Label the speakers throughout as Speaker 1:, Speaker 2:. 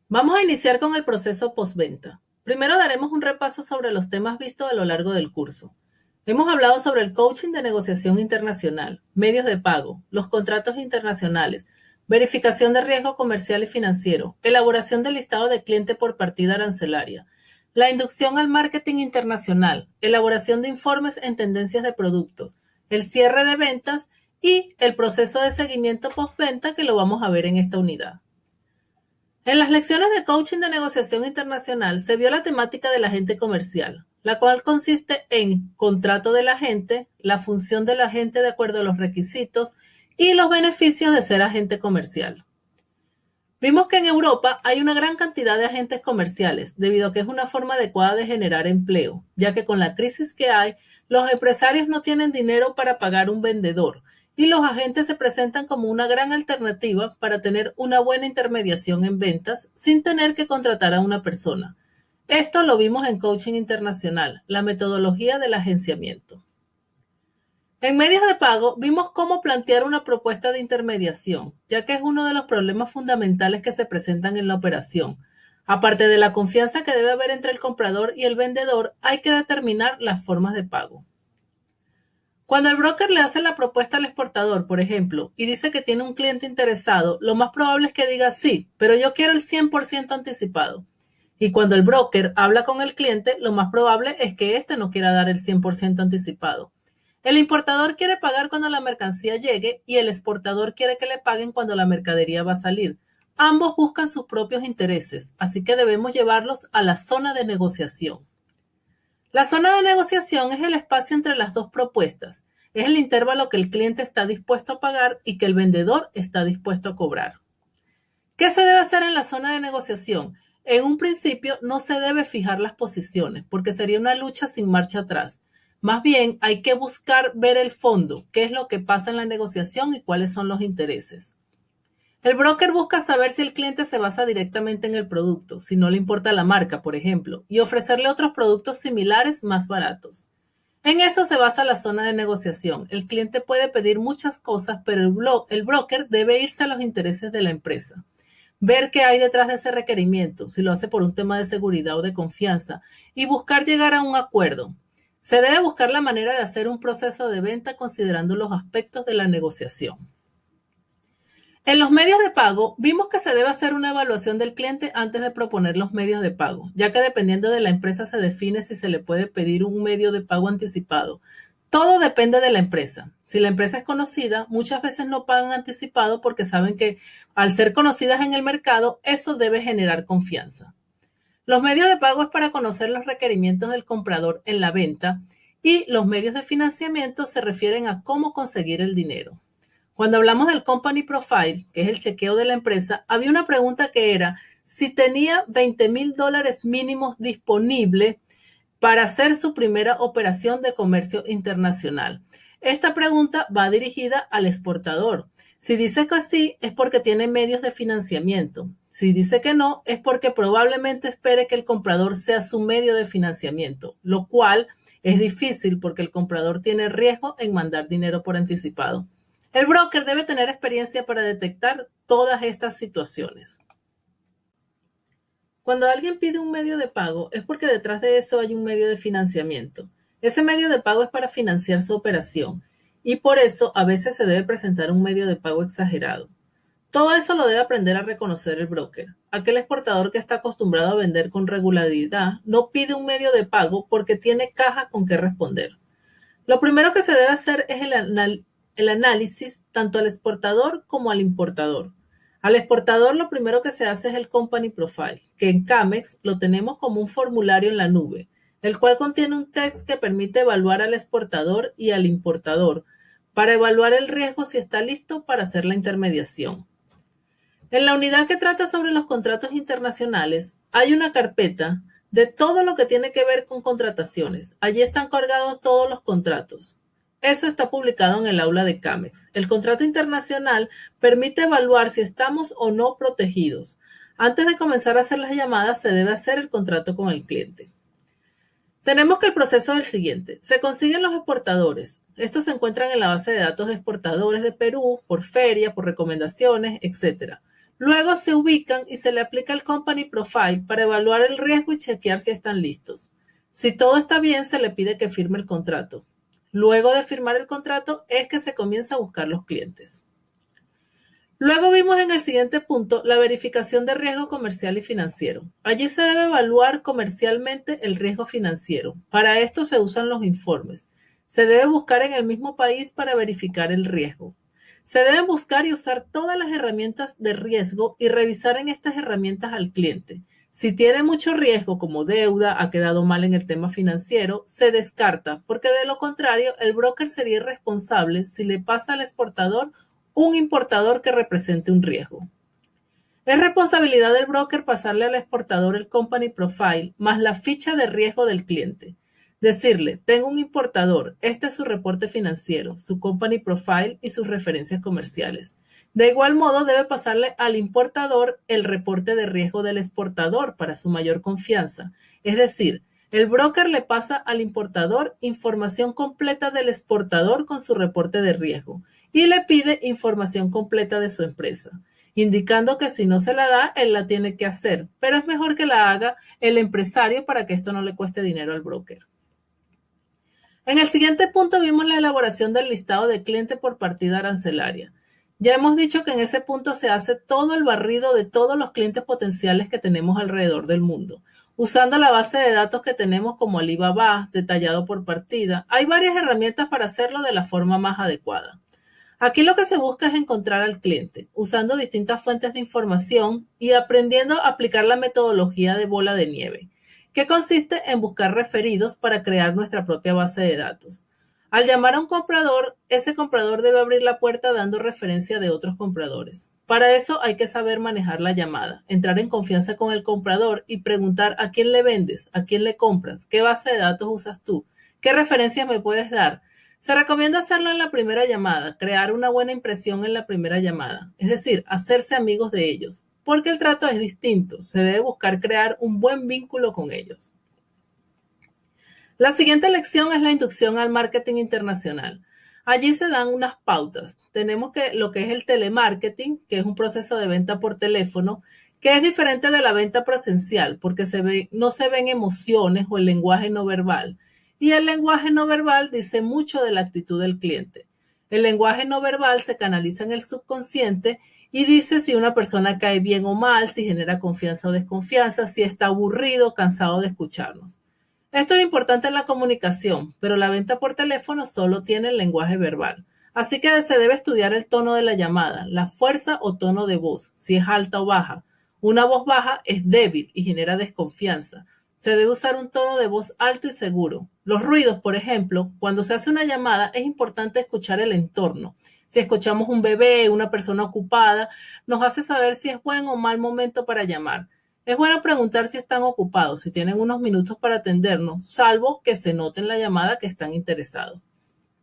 Speaker 1: Vamos a iniciar con el proceso postventa. Primero daremos un repaso sobre los temas vistos a lo largo del curso. Hemos hablado sobre el coaching de negociación internacional, medios de pago, los contratos internacionales, verificación de riesgo comercial y financiero, elaboración del listado de cliente por partida arancelaria, la inducción al marketing internacional, elaboración de informes en tendencias de productos, el cierre de ventas y el proceso de seguimiento postventa que lo vamos a ver en esta unidad. En las lecciones de coaching de negociación internacional se vio la temática del agente comercial, la cual consiste en contrato del agente, la función del agente de acuerdo a los requisitos y los beneficios de ser agente comercial. Vimos que en Europa hay una gran cantidad de agentes comerciales, debido a que es una forma adecuada de generar empleo, ya que con la crisis que hay, los empresarios no tienen dinero para pagar un vendedor, y los agentes se presentan como una gran alternativa para tener una buena intermediación en ventas sin tener que contratar a una persona. Esto lo vimos en Coaching Internacional, la metodología del agenciamiento. En medios de pago vimos cómo plantear una propuesta de intermediación, ya que es uno de los problemas fundamentales que se presentan en la operación. Aparte de la confianza que debe haber entre el comprador y el vendedor, hay que determinar las formas de pago. Cuando el broker le hace la propuesta al exportador, por ejemplo, y dice que tiene un cliente interesado, lo más probable es que diga sí, pero yo quiero el 100% anticipado. Y cuando el broker habla con el cliente, lo más probable es que éste no quiera dar el 100% anticipado. El importador quiere pagar cuando la mercancía llegue y el exportador quiere que le paguen cuando la mercadería va a salir. Ambos buscan sus propios intereses, así que debemos llevarlos a la zona de negociación. La zona de negociación es el espacio entre las dos propuestas. Es el intervalo que el cliente está dispuesto a pagar y que el vendedor está dispuesto a cobrar. ¿Qué se debe hacer en la zona de negociación? En un principio no se debe fijar las posiciones, porque sería una lucha sin marcha atrás. Más bien hay que buscar ver el fondo, qué es lo que pasa en la negociación y cuáles son los intereses. El broker busca saber si el cliente se basa directamente en el producto, si no le importa la marca, por ejemplo, y ofrecerle otros productos similares más baratos. En eso se basa la zona de negociación. El cliente puede pedir muchas cosas, pero el broker debe irse a los intereses de la empresa. Ver qué hay detrás de ese requerimiento, si lo hace por un tema de seguridad o de confianza, y buscar llegar a un acuerdo. Se debe buscar la manera de hacer un proceso de venta considerando los aspectos de la negociación. En los medios de pago, vimos que se debe hacer una evaluación del cliente antes de proponer los medios de pago, ya que dependiendo de la empresa se define si se le puede pedir un medio de pago anticipado. Todo depende de la empresa. Si la empresa es conocida, muchas veces no pagan anticipado porque saben que al ser conocidas en el mercado, eso debe generar confianza. Los medios de pago es para conocer los requerimientos del comprador en la venta y los medios de financiamiento se refieren a cómo conseguir el dinero. Cuando hablamos del Company Profile, que es el chequeo de la empresa, había una pregunta que era si tenía $20,000 mínimos disponibles para hacer su primera operación de comercio internacional. Esta pregunta va dirigida al exportador. Si dice que sí, es porque tiene medios de financiamiento. Si dice que no, es porque probablemente espere que el comprador sea su medio de financiamiento, lo cual es difícil porque el comprador tiene riesgo en mandar dinero por anticipado. El broker debe tener experiencia para detectar todas estas situaciones. Cuando alguien pide un medio de pago es porque detrás de eso hay un medio de financiamiento. Ese medio de pago es para financiar su operación y por eso a veces se debe presentar un medio de pago exagerado. Todo eso lo debe aprender a reconocer el broker. Aquel exportador que está acostumbrado a vender con regularidad no pide un medio de pago porque tiene caja con qué responder. Lo primero que se debe hacer es el análisis tanto al exportador como al importador. Al exportador lo primero que se hace es el Company Profile, que en Camex lo tenemos como un formulario en la nube, el cual contiene un test que permite evaluar al exportador y al importador para evaluar el riesgo si está listo para hacer la intermediación. En la unidad que trata sobre los contratos internacionales, hay una carpeta de todo lo que tiene que ver con contrataciones. Allí están cargados todos los contratos. Eso está publicado en el aula de Camex. El contrato internacional permite evaluar si estamos o no protegidos. Antes de comenzar a hacer las llamadas, se debe hacer el contrato con el cliente. Tenemos que el proceso es el siguiente. Se consiguen los exportadores. Estos se encuentran en la base de datos de exportadores de Perú, por feria, por recomendaciones, etc. Luego se ubican y se le aplica el Company Profile para evaluar el riesgo y chequear si están listos. Si todo está bien, se le pide que firme el contrato. Luego de firmar el contrato es que se comienza a buscar los clientes. Luego vimos en el siguiente punto la verificación de riesgo comercial y financiero. Allí se debe evaluar comercialmente el riesgo financiero. Para esto se usan los informes. Se debe buscar en el mismo país para verificar el riesgo. Se deben buscar y usar todas las herramientas de riesgo y revisar en estas herramientas al cliente. Si tiene mucho riesgo como deuda, ha quedado mal en el tema financiero, se descarta, porque de lo contrario el broker sería irresponsable si le pasa al exportador un importador que represente un riesgo. Es responsabilidad del broker pasarle al exportador el Company Profile más la ficha de riesgo del cliente. Decirle, tengo un importador, este es su reporte financiero, su Company Profile y sus referencias comerciales. De igual modo, debe pasarle al importador el reporte de riesgo del exportador para su mayor confianza. Es decir, el broker le pasa al importador información completa del exportador con su reporte de riesgo y le pide información completa de su empresa, indicando que si no se la da, él la tiene que hacer, pero es mejor que la haga el empresario para que esto no le cueste dinero al broker. En el siguiente punto vimos la elaboración del listado de cliente por partida arancelaria. Ya hemos dicho que en ese punto se hace todo el barrido de todos los clientes potenciales que tenemos alrededor del mundo, usando la base de datos que tenemos como Alibaba, detallado por partida. Hay varias herramientas para hacerlo de la forma más adecuada. Aquí lo que se busca es encontrar al cliente, usando distintas fuentes de información y aprendiendo a aplicar la metodología de bola de nieve, que consiste en buscar referidos para crear nuestra propia base de datos. Al llamar a un comprador, ese comprador debe abrir la puerta dando referencia de otros compradores. Para eso hay que saber manejar la llamada, entrar en confianza con el comprador y preguntar a quién le vendes, a quién le compras, qué base de datos usas tú, qué referencias me puedes dar. Se recomienda hacerlo en la primera llamada, crear una buena impresión en la primera llamada, es decir, hacerse amigos de ellos, porque el trato es distinto, se debe buscar crear un buen vínculo con ellos. La siguiente lección es la inducción al marketing internacional. Allí se dan unas pautas. Tenemos lo que es el telemarketing, que es un proceso de venta por teléfono, que es diferente de la venta presencial, porque no se ven emociones o el lenguaje no verbal. Y el lenguaje no verbal dice mucho de la actitud del cliente. El lenguaje no verbal se canaliza en el subconsciente y dice si una persona cae bien o mal, si genera confianza o desconfianza, si está aburrido o cansado de escucharnos. Esto es importante en la comunicación, pero la venta por teléfono solo tiene el lenguaje verbal. Así que se debe estudiar el tono de la llamada, la fuerza o tono de voz, si es alta o baja. Una voz baja es débil y genera desconfianza. Se debe usar un tono de voz alto y seguro. Los ruidos, por ejemplo, cuando se hace una llamada es importante escuchar el entorno. Si escuchamos un bebé, una persona ocupada, nos hace saber si es buen o mal momento para llamar. Es bueno preguntar si están ocupados, si tienen unos minutos para atendernos, salvo que se note en la llamada que están interesados.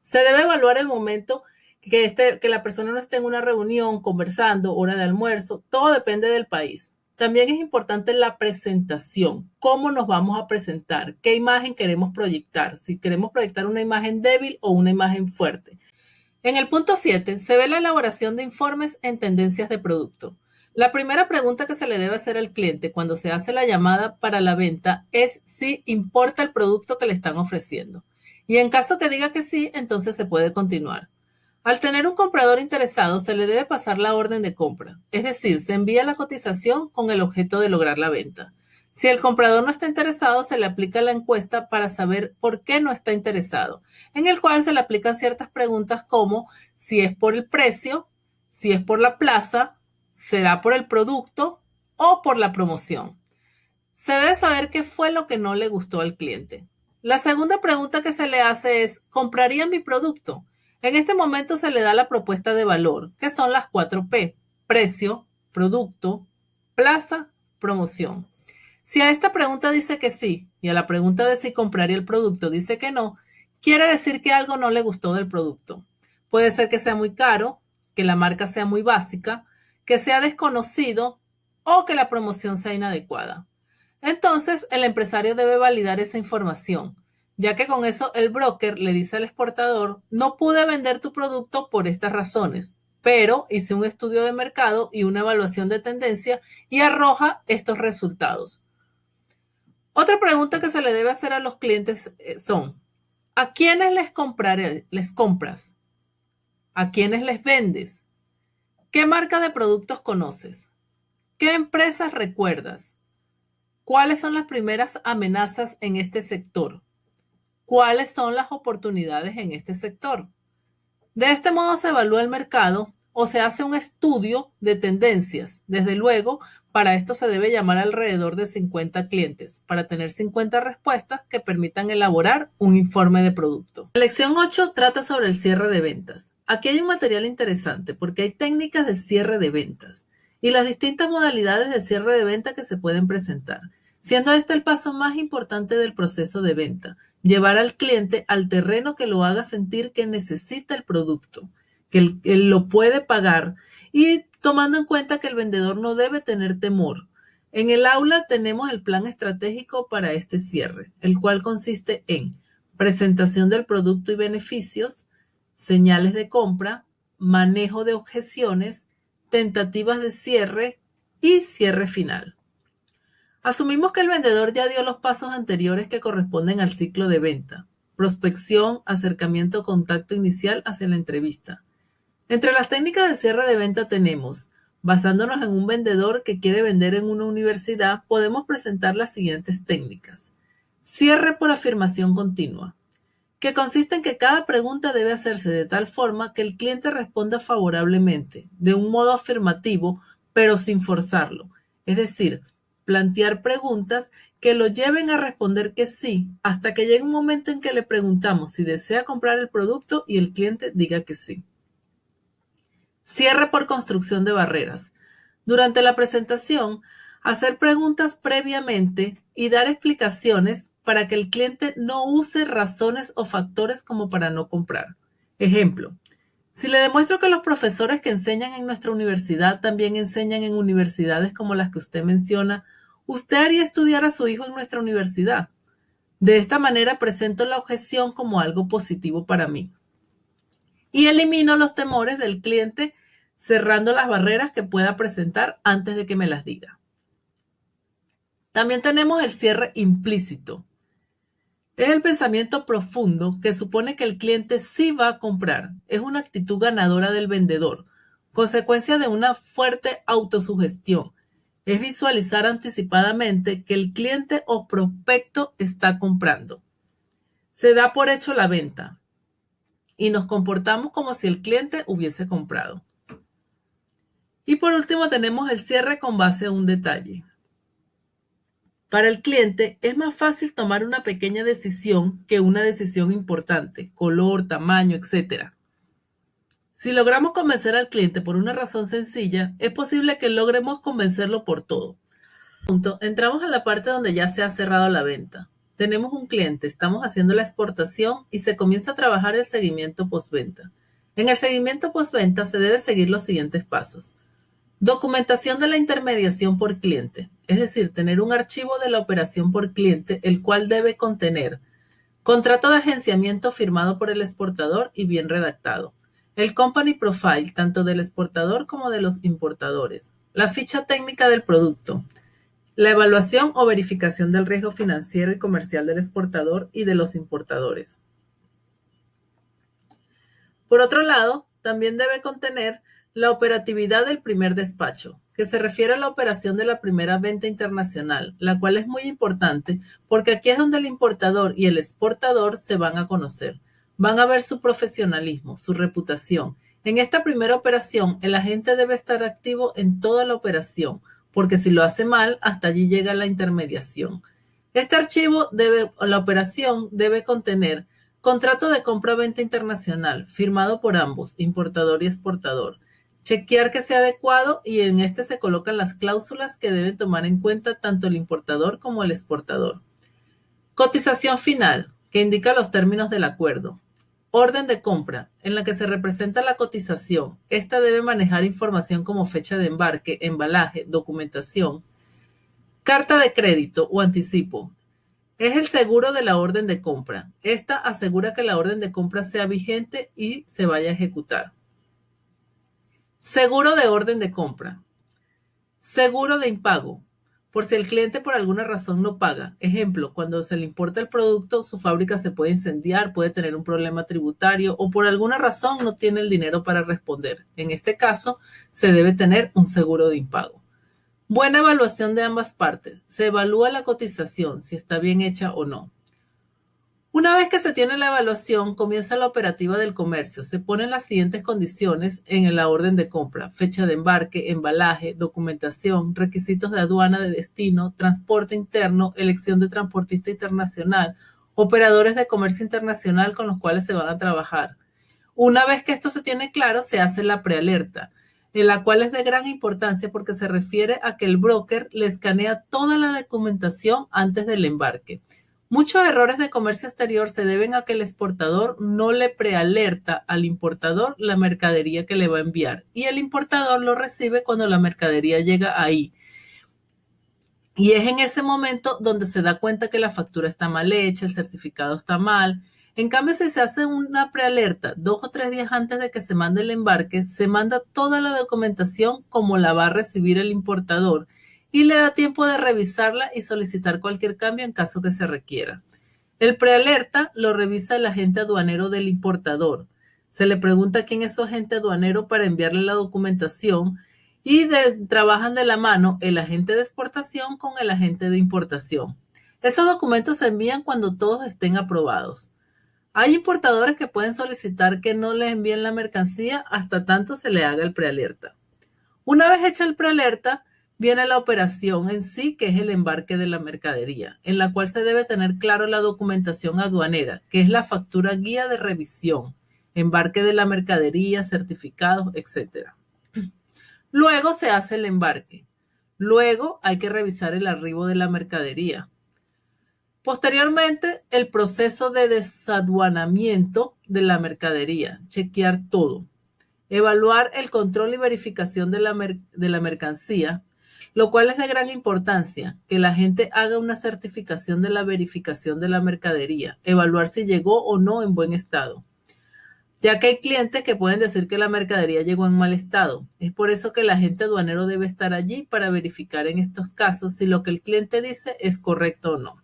Speaker 1: Se debe evaluar el momento que la persona no esté en una reunión, conversando, hora de almuerzo, todo depende del país. También es importante la presentación, cómo nos vamos a presentar, qué imagen queremos proyectar, si queremos proyectar una imagen débil o una imagen fuerte. En el punto 7 se ve la elaboración de informes en tendencias de producto. La primera pregunta que se le debe hacer al cliente cuando se hace la llamada para la venta es si importa el producto que le están ofreciendo. Y en caso que diga que sí, entonces se puede continuar. Al tener un comprador interesado, se le debe pasar la orden de compra, es decir, se envía la cotización con el objeto de lograr la venta. Si el comprador no está interesado, se le aplica la encuesta para saber por qué no está interesado, en el cual se le aplican ciertas preguntas como si es por el precio, si es por la plaza, será por el producto o por la promoción. Se debe saber qué fue lo que no le gustó al cliente. La segunda pregunta que se le hace es, ¿compraría mi producto? En este momento se le da la propuesta de valor, que son las 4P: precio, producto, plaza, promoción. Si a esta pregunta dice que sí y a la pregunta de si compraría el producto dice que no, quiere decir que algo no le gustó del producto. Puede ser que sea muy caro, que la marca sea muy básica, que sea desconocido o que la promoción sea inadecuada. Entonces, el empresario debe validar esa información, ya que con eso el broker le dice al exportador, no pude vender tu producto por estas razones. pero hice un estudio de mercado y una evaluación de tendencia y arroja estos resultados. Otra pregunta que se le debe hacer a los clientes son, ¿a quiénes les compras? ¿A quiénes les vendes? ¿Qué marca de productos conoces? ¿Qué empresas recuerdas? ¿Cuáles son las primeras amenazas en este sector? ¿Cuáles son las oportunidades en este sector? De este modo se evalúa el mercado o se hace un estudio de tendencias. Desde luego, para esto se debe llamar alrededor de 50 clientes para tener 50 respuestas que permitan elaborar un informe de producto. La lección 8 trata sobre el cierre de ventas. Aquí hay un material interesante porque hay técnicas de cierre de ventas y las distintas modalidades de cierre de venta que se pueden presentar, siendo este el paso más importante del proceso de venta. Llevar al cliente al terreno que lo haga sentir que necesita el producto, que él lo puede pagar y tomando en cuenta que el vendedor no debe tener temor. En el aula tenemos el plan estratégico para este cierre, el cual consiste en presentación del producto y beneficios, señales de compra, manejo de objeciones, tentativas de cierre y cierre final. Asumimos que el vendedor ya dio los pasos anteriores que corresponden al ciclo de venta: prospección, acercamiento, contacto inicial hacia la entrevista. Entre las técnicas de cierre de venta tenemos, basándonos en un vendedor que quiere vender en una universidad, podemos presentar las siguientes técnicas. Cierre por afirmación continua, que consiste en que cada pregunta debe hacerse de tal forma que el cliente responda favorablemente, de un modo afirmativo, pero sin forzarlo. Es decir, plantear preguntas que lo lleven a responder que sí, hasta que llegue un momento en que le preguntamos si desea comprar el producto y el cliente diga que sí. Cierre por construcción de barreras. Durante la presentación, hacer preguntas previamente y dar explicaciones para que el cliente no use razones o factores como para no comprar. Ejemplo, si le demuestro que los profesores que enseñan en nuestra universidad también enseñan en universidades como las que usted menciona, ¿usted haría estudiar a su hijo en nuestra universidad? De esta manera presento la objeción como algo positivo para mí. Y elimino los temores del cliente cerrando las barreras que pueda presentar antes de que me las diga. También tenemos el cierre implícito. Es el pensamiento profundo que supone que el cliente sí va a comprar. Es una actitud ganadora del vendedor, consecuencia de una fuerte autosugestión. Es visualizar anticipadamente que el cliente o prospecto está comprando. Se da por hecho la venta y nos comportamos como si el cliente hubiese comprado. Y por último tenemos el cierre con base a un detalle. Para el cliente es más fácil tomar una pequeña decisión que una decisión importante, color, tamaño, etc. Si logramos convencer al cliente por una razón sencilla, es posible que logremos convencerlo por todo. Entramos a la parte donde ya se ha cerrado la venta. Tenemos un cliente, estamos haciendo la exportación y se comienza a trabajar el seguimiento postventa. En el seguimiento postventa se debe seguir los siguientes pasos. Documentación de la intermediación por cliente, es decir, tener un archivo de la operación por cliente, el cual debe contener contrato de agenciamiento firmado por el exportador y bien redactado, el company profile tanto del exportador como de los importadores, la ficha técnica del producto, la evaluación o verificación del riesgo financiero y comercial del exportador y de los importadores. Por otro lado, también debe contener la operatividad del primer despacho, que se refiere a la operación de la primera venta internacional, la cual es muy importante porque aquí es donde el importador y el exportador se van a conocer. Van a ver su profesionalismo, su reputación. En esta primera operación, el agente debe estar activo en toda la operación, porque si lo hace mal, hasta allí llega la intermediación. Este archivo la operación debe contener contrato de compra-venta internacional, firmado por ambos, importador y exportador. Chequear que sea adecuado y en este se colocan las cláusulas que deben tomar en cuenta tanto el importador como el exportador. Cotización final, que indica los términos del acuerdo. Orden de compra, en la que se representa la cotización. Esta debe manejar información como fecha de embarque, embalaje, documentación. Carta de crédito o anticipo. Es el seguro de la orden de compra. Esta asegura que la orden de compra sea vigente y se vaya a ejecutar. Seguro de orden de compra. Seguro de impago. Por si el cliente por alguna razón no paga. Ejemplo, cuando se le importa el producto, su fábrica se puede incendiar, puede tener un problema tributario o por alguna razón no tiene el dinero para responder. En este caso, se debe tener un seguro de impago. Buena evaluación de ambas partes. Se evalúa la cotización, si está bien hecha o no. Una vez que se tiene la evaluación, comienza la operativa del comercio. Se ponen las siguientes condiciones en la orden de compra: fecha de embarque, embalaje, documentación, requisitos de aduana de destino, transporte interno, elección de transportista internacional, operadores de comercio internacional con los cuales se van a trabajar. Una vez que esto se tiene claro, se hace la prealerta, en la cual es de gran importancia porque se refiere a que el broker le escanea toda la documentación antes del embarque. Muchos errores de comercio exterior se deben a que el exportador no le prealerta al importador la mercadería que le va a enviar y el importador lo recibe cuando la mercadería llega ahí. Y es en ese momento donde se da cuenta que la factura está mal hecha, el certificado está mal. En cambio, si se hace una prealerta 2 o 3 días antes de que se mande el embarque, se manda toda la documentación como la va a recibir el importador y le da tiempo de revisarla y solicitar cualquier cambio en caso que se requiera. El prealerta lo revisa el agente aduanero del importador. Se le pregunta quién es su agente aduanero para enviarle la documentación y trabajan de la mano el agente de exportación con el agente de importación. Esos documentos se envían cuando todos estén aprobados. Hay importadores que pueden solicitar que no les envíen la mercancía hasta tanto se le haga el prealerta. Una vez hecha el prealerta, viene la operación en sí, que es el embarque de la mercadería, en la cual se debe tener claro la documentación aduanera, que es la factura guía de revisión, embarque de la mercadería, certificados, etc. Luego se hace el embarque. Luego hay que revisar el arribo de la mercadería. Posteriormente, el proceso de desaduanamiento de la mercadería, chequear todo. Evaluar el control y verificación de la mercancía, lo cual es de gran importancia, que la gente haga una certificación de la verificación de la mercadería, evaluar si llegó o no en buen estado, ya que hay clientes que pueden decir que la mercadería llegó en mal estado. Es por eso que el agente aduanero debe estar allí para verificar en estos casos si lo que el cliente dice es correcto o no.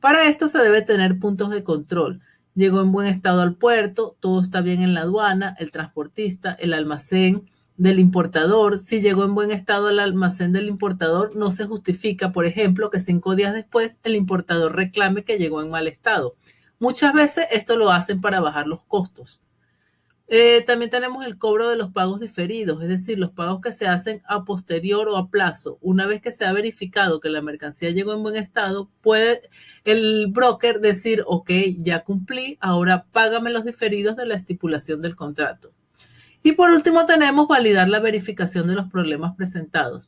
Speaker 1: Para esto se debe tener puntos de control. Llegó en buen estado al puerto, todo está bien en la aduana, el transportista, el almacén del importador. Si llegó en buen estado al almacén del importador, no se justifica, por ejemplo, que 5 días después el importador reclame que llegó en mal estado. Muchas veces esto lo hacen para bajar los costos. También tenemos el cobro de los pagos diferidos, es decir, los pagos que se hacen a posterior o a plazo. Una vez que se ha verificado que la mercancía llegó en buen estado, puede el broker decir: ok, ya cumplí, ahora págame los diferidos de la estipulación del contrato. Y por último tenemos validar la verificación de los problemas presentados.